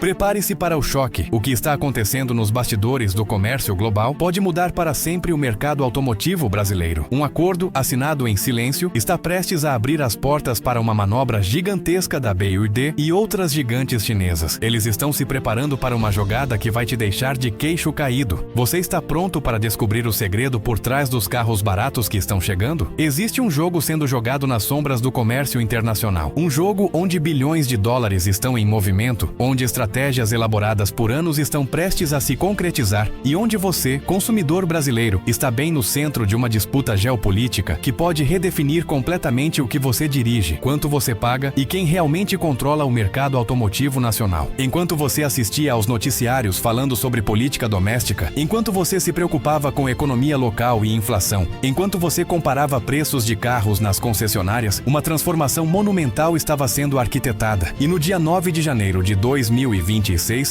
Prepare-se para o choque. O que está acontecendo nos bastidores do comércio global pode mudar para sempre o mercado automotivo brasileiro. Um acordo assinado em silêncio está prestes a abrir as portas para uma manobra gigantesca da BYD e outras gigantes chinesas. Eles estão se preparando para uma jogada que vai te deixar de queixo caído. Você está pronto para descobrir o segredo por trás dos carros baratos que estão chegando? Existe um jogo sendo jogado nas sombras do comércio internacional. Um jogo onde bilhões de dólares estão em movimento, onde estratégias elaboradas por anos estão prestes a se concretizar e onde você, consumidor brasileiro, está bem no centro de uma disputa geopolítica que pode redefinir completamente o que você dirige, quanto você paga e quem realmente controla o mercado automotivo nacional. Enquanto você assistia aos noticiários falando sobre política doméstica, enquanto você se preocupava com economia local e inflação, enquanto você comparava preços de carros nas concessionárias, uma transformação monumental estava sendo arquitetada. E no dia 9 de janeiro de 2026,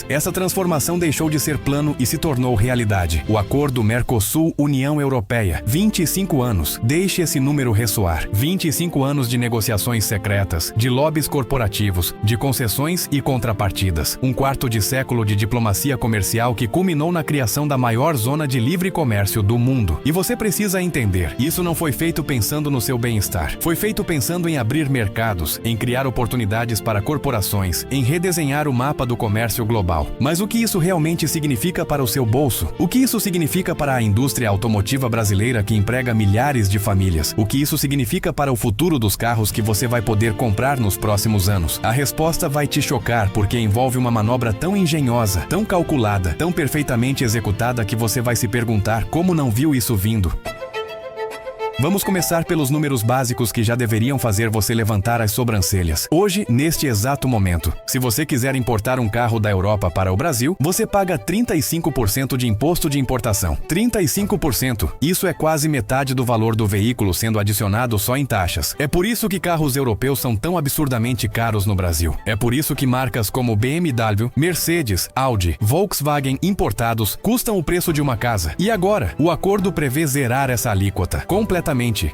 essa transformação deixou de ser plano e se tornou realidade. O Acordo Mercosul-União Europeia. 25 anos. Deixe esse número ressoar. 25 anos de negociações secretas, de lobbies corporativos, de concessões e contrapartidas. Um quarto de século de diplomacia comercial que culminou na criação da maior zona de livre comércio do mundo. E você precisa entender, isso não foi feito pensando no seu bem-estar. Foi feito pensando em abrir mercados, em criar oportunidades para corporações, em redesenhar o mapa do comércio global. Mas o que isso realmente significa para o seu bolso? O que isso significa para a indústria automotiva brasileira que emprega milhares de famílias? O que isso significa para o futuro dos carros que você vai poder comprar nos próximos anos? A resposta vai te chocar porque envolve uma manobra tão engenhosa, tão calculada, tão perfeitamente executada que você vai se perguntar como não viu isso vindo. Vamos começar pelos números básicos que já deveriam fazer você levantar as sobrancelhas. Hoje, neste exato momento, se você quiser importar um carro da Europa para o Brasil, você paga 35% de imposto de importação. 35%. Isso é quase metade do valor do veículo sendo adicionado só em taxas. É por isso que carros europeus são tão absurdamente caros no Brasil. É por isso que marcas como BMW, Mercedes, Audi, Volkswagen importados custam o preço de uma casa. E agora, o acordo prevê zerar essa alíquota. Completamente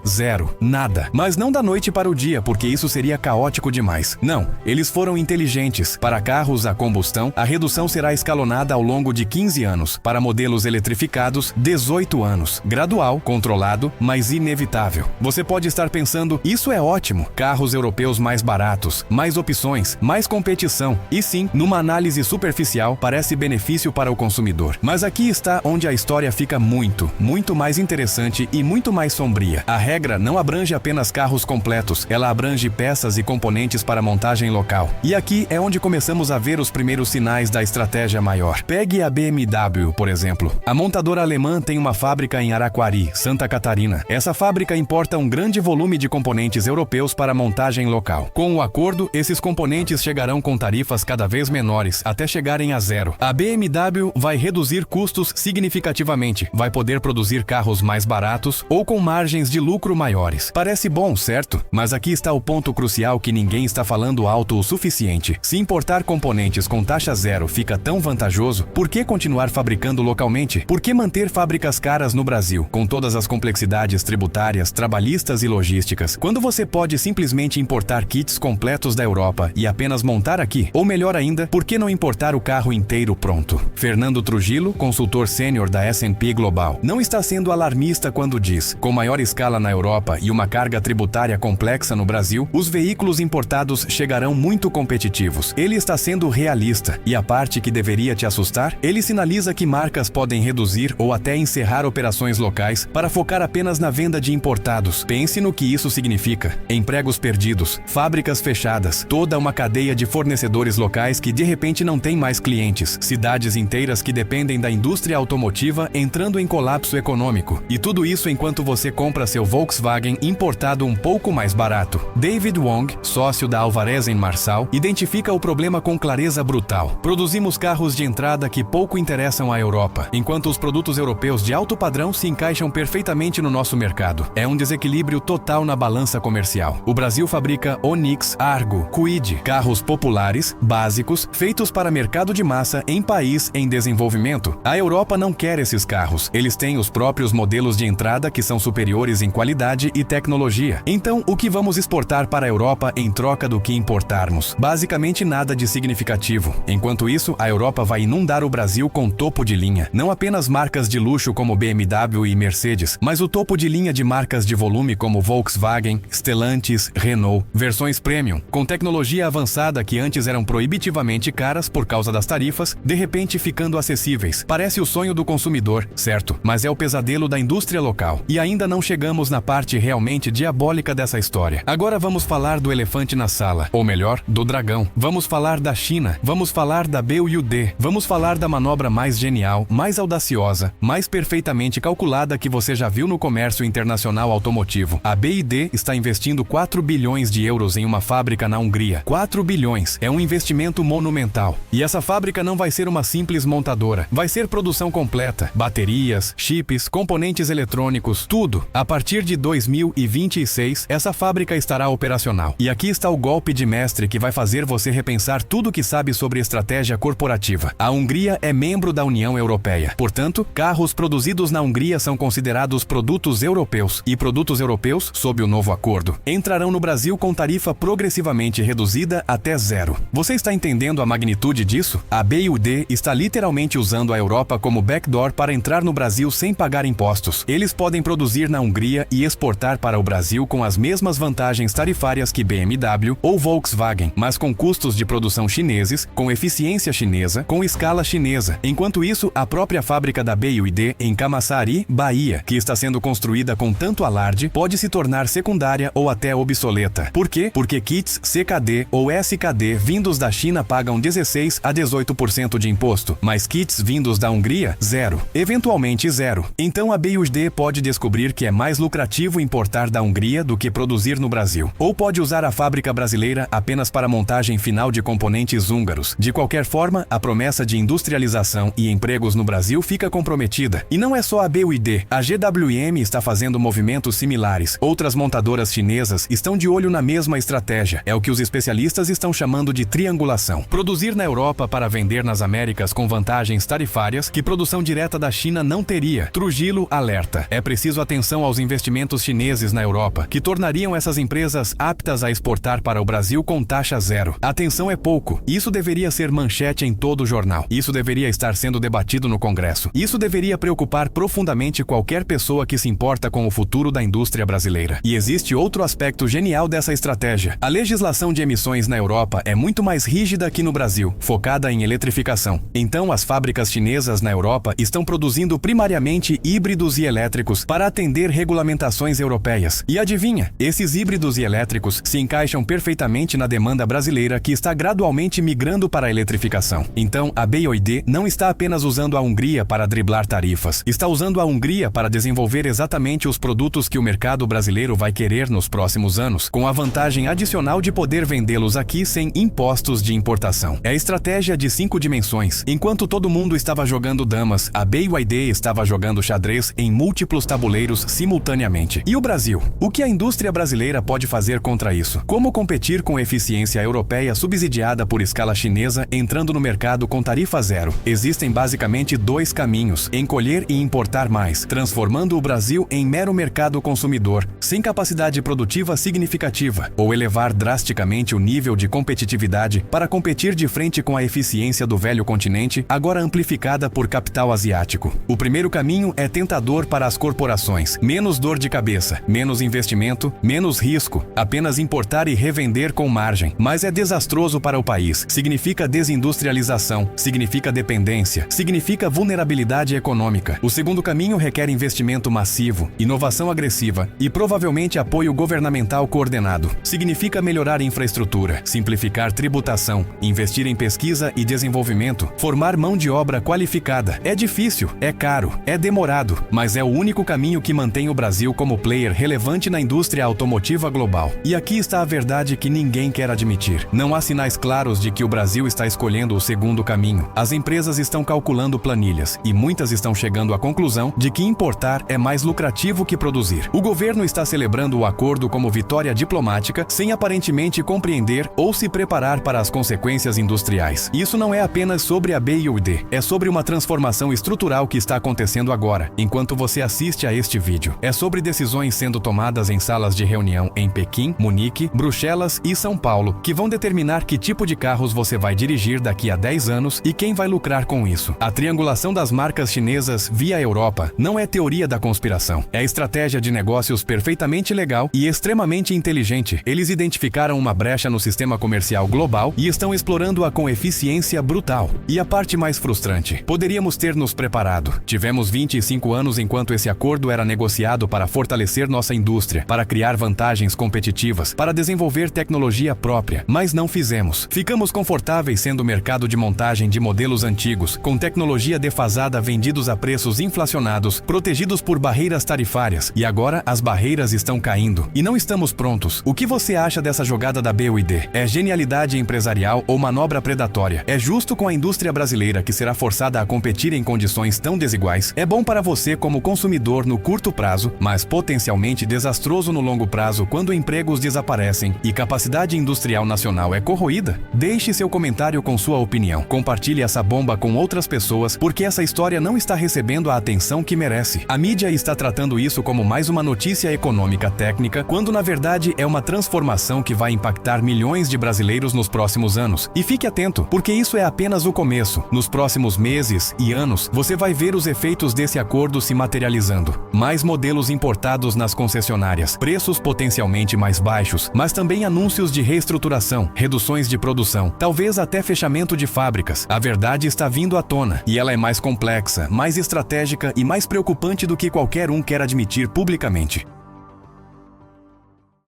zero, nada. Mas não da noite para o dia, porque isso seria caótico demais. Não, eles foram inteligentes. Para carros a combustão, a redução será escalonada ao longo de 15 anos. Para modelos eletrificados, 18 anos. Gradual, controlado, mas inevitável. Você pode estar pensando, isso é ótimo. Carros europeus mais baratos, mais opções, mais competição. E sim, numa análise superficial, parece benefício para o consumidor. Mas aqui está onde a história fica muito mais interessante e muito mais sombria. A regra não abrange apenas carros completos, ela abrange peças e componentes para montagem local. E aqui é onde começamos a ver os primeiros sinais da estratégia maior. Pegue a BMW, por exemplo. A montadora alemã tem uma fábrica em Araquari, Santa Catarina. Essa fábrica importa um grande volume de componentes europeus para montagem local. Com o acordo, esses componentes chegarão com tarifas cada vez menores, até chegarem a zero. A BMW vai reduzir custos significativamente, vai poder produzir carros mais baratos ou com margens de lucro maiores. Parece bom, certo? Mas aqui está o ponto crucial que ninguém está falando alto o suficiente. Se importar componentes com taxa zero fica tão vantajoso, por que continuar fabricando localmente? Por que manter fábricas caras no Brasil, com todas as complexidades tributárias, trabalhistas e logísticas, quando você pode simplesmente importar kits completos da Europa e apenas montar aqui? Ou melhor ainda, por que não importar o carro inteiro pronto? Fernando Trujillo, consultor sênior da S&P Global, não está sendo alarmista quando diz, com maior escala na Europa e uma carga tributária complexa no Brasil, os veículos importados chegarão muito competitivos. Ele está sendo realista. E a parte que deveria te assustar? Ele sinaliza que marcas podem reduzir ou até encerrar operações locais para focar apenas na venda de importados. Pense no que isso significa. Empregos perdidos, fábricas fechadas, toda uma cadeia de fornecedores locais que de repente não tem mais clientes, cidades inteiras que dependem da indústria automotiva entrando em colapso econômico. E tudo isso enquanto você compra seu Volkswagen importado um pouco mais barato. David Wong, sócio da Alvarez em Marçal, identifica o problema com clareza brutal. Produzimos carros de entrada que pouco interessam à Europa, enquanto os produtos europeus de alto padrão se encaixam perfeitamente no nosso mercado. É um desequilíbrio total na balança comercial. O Brasil fabrica Onix, Argo, Kwid, carros populares, básicos, feitos para mercado de massa em país em desenvolvimento. A Europa não quer esses carros. Eles têm os próprios modelos de entrada que são superiores superiores em qualidade e tecnologia. Então, o que vamos exportar para a Europa em troca do que importarmos? Basicamente nada de significativo. Enquanto isso, a Europa vai inundar o Brasil com topo de linha. Não apenas marcas de luxo como BMW e Mercedes, mas o topo de linha de marcas de volume como Volkswagen, Stellantis, Renault. Versões premium, com tecnologia avançada que antes eram proibitivamente caras por causa das tarifas, de repente ficando acessíveis. Parece o sonho do consumidor, certo? Mas é o pesadelo da indústria local. E ainda não chegamos na parte realmente diabólica dessa história. Agora vamos falar do elefante na sala, ou melhor, do dragão. Vamos falar da China, vamos falar da BYD, vamos falar da manobra mais genial, mais audaciosa, mais perfeitamente calculada que você já viu no comércio internacional automotivo. A BYD está investindo 4 bilhões de euros em uma fábrica na Hungria. 4 bilhões é um investimento monumental. E essa fábrica não vai ser uma simples montadora, vai ser produção completa, baterias, chips, componentes eletrônicos, tudo. A partir de 2026, essa fábrica estará operacional. E aqui está o golpe de mestre que vai fazer você repensar tudo que sabe sobre estratégia corporativa. A Hungria é membro da União Europeia. Portanto, carros produzidos na Hungria são considerados produtos europeus. E produtos europeus, sob o novo acordo, entrarão no Brasil com tarifa progressivamente reduzida até zero. Você está entendendo a magnitude disso? A BYD está literalmente usando a Europa como backdoor para entrar no Brasil sem pagar impostos. Eles podem produzir na Hungria e exportar para o Brasil com as mesmas vantagens tarifárias que BMW ou Volkswagen, mas com custos de produção chineses, com eficiência chinesa, com escala chinesa. Enquanto isso, a própria fábrica da BYD em Camaçari, Bahia, que está sendo construída com tanto alarde, pode se tornar secundária ou até obsoleta. Por quê? Porque kits CKD ou SKD vindos da China pagam 16 a 18% de imposto, mas kits vindos da Hungria, zero. Eventualmente zero. Então a BYD pode descobrir que é mais lucrativo importar da Hungria do que produzir no Brasil. Ou pode usar a fábrica brasileira apenas para montagem final de componentes húngaros. De qualquer forma, a promessa de industrialização e empregos no Brasil fica comprometida. E não é só a BYD. A GWM está fazendo movimentos similares. Outras montadoras chinesas estão de olho na mesma estratégia. É o que os especialistas estão chamando de triangulação. Produzir na Europa para vender nas Américas com vantagens tarifárias que produção direta da China não teria. Trujillo alerta. É preciso atenção aos investimentos chineses na Europa, que tornariam essas empresas aptas a exportar para o Brasil com taxa zero. Atenção é pouco. Isso deveria ser manchete em todo o jornal. Isso deveria estar sendo debatido no Congresso. Isso deveria preocupar profundamente qualquer pessoa que se importa com o futuro da indústria brasileira. E existe outro aspecto genial dessa estratégia. A legislação de emissões na Europa é muito mais rígida que no Brasil, focada em eletrificação. Então, as fábricas chinesas na Europa estão produzindo primariamente híbridos e elétricos para atender regulamentações europeias. E adivinha, esses híbridos e elétricos se encaixam perfeitamente na demanda brasileira que está gradualmente migrando para a eletrificação. Então, a BYD não está apenas usando a Hungria para driblar tarifas, está usando a Hungria para desenvolver exatamente os produtos que o mercado brasileiro vai querer nos próximos anos, com a vantagem adicional de poder vendê-los aqui sem impostos de importação. É estratégia de 5 dimensões. Enquanto todo mundo estava jogando damas, a BYD estava jogando xadrez em múltiplos tabuleiros simultaneamente. E o Brasil? O que a indústria brasileira pode fazer contra isso? Como competir com eficiência europeia subsidiada por escala chinesa entrando no mercado com tarifa zero? Existem basicamente 2 caminhos: encolher e importar mais, transformando o Brasil em mero mercado consumidor, sem capacidade produtiva significativa, ou elevar drasticamente o nível de competitividade para competir de frente com a eficiência do velho continente, agora amplificada por capital asiático. O primeiro caminho é tentador para as corporações. Menos dor de cabeça, menos investimento, menos risco, apenas importar e revender com margem. Mas é desastroso para o país. Significa desindustrialização, significa dependência, significa vulnerabilidade econômica. O segundo caminho requer investimento massivo, inovação agressiva e provavelmente apoio governamental coordenado. Significa melhorar infraestrutura, simplificar tributação, investir em pesquisa e desenvolvimento, formar mão de obra qualificada. É difícil, é caro, é demorado, mas é o único caminho que mantém o Brasil como player relevante na indústria automotiva global. E aqui está a verdade que ninguém quer admitir. Não há sinais claros de que o Brasil está escolhendo o segundo caminho. As empresas estão calculando planilhas e muitas estão chegando à conclusão de que importar é mais lucrativo que produzir. O governo está celebrando o acordo como vitória diplomática sem aparentemente compreender ou se preparar para as consequências industriais. Isso não é apenas sobre a BYD, é sobre uma transformação estrutural que está acontecendo agora, enquanto você assiste a este vídeo. vídeo. É sobre decisões sendo tomadas em salas de reunião em Pequim, Munique, Bruxelas e São Paulo, que vão determinar que tipo de carros você vai dirigir daqui a 10 anos e quem vai lucrar com isso. A triangulação das marcas chinesas via Europa não é teoria da conspiração. É estratégia de negócios perfeitamente legal e extremamente inteligente. Eles identificaram uma brecha no sistema comercial global e estão explorando-a com eficiência brutal. E a parte mais frustrante: poderíamos ter nos preparado. Tivemos 25 anos enquanto esse acordo era negociado para fortalecer nossa indústria, para criar vantagens competitivas, para desenvolver tecnologia própria, mas não fizemos. Ficamos confortáveis sendo o mercado de montagem de modelos antigos, com tecnologia defasada vendidos a preços inflacionados, protegidos por barreiras tarifárias, e agora as barreiras estão caindo e não estamos prontos. O que você acha dessa jogada da BYD? É genialidade empresarial ou manobra predatória? É justo com a indústria brasileira, que será forçada a competir em condições tão desiguais? É bom para você como consumidor no curto prazo, mas potencialmente desastroso no longo prazo quando empregos desaparecem e capacidade industrial nacional é corroída? Deixe seu comentário com sua opinião. Compartilhe essa bomba com outras pessoas, porque essa história não está recebendo a atenção que merece. A mídia está tratando isso como mais uma notícia econômica técnica, quando na verdade é uma transformação que vai impactar milhões de brasileiros nos próximos anos. E fique atento, porque isso é apenas o começo. Nos próximos meses e anos, você vai ver os efeitos desse acordo se materializando. Mais modelos importados nas concessionárias, preços potencialmente mais baixos, mas também anúncios de reestruturação, reduções de produção, talvez até fechamento de fábricas. A verdade está vindo à tona, e ela é mais complexa, mais estratégica e mais preocupante do que qualquer um quer admitir publicamente.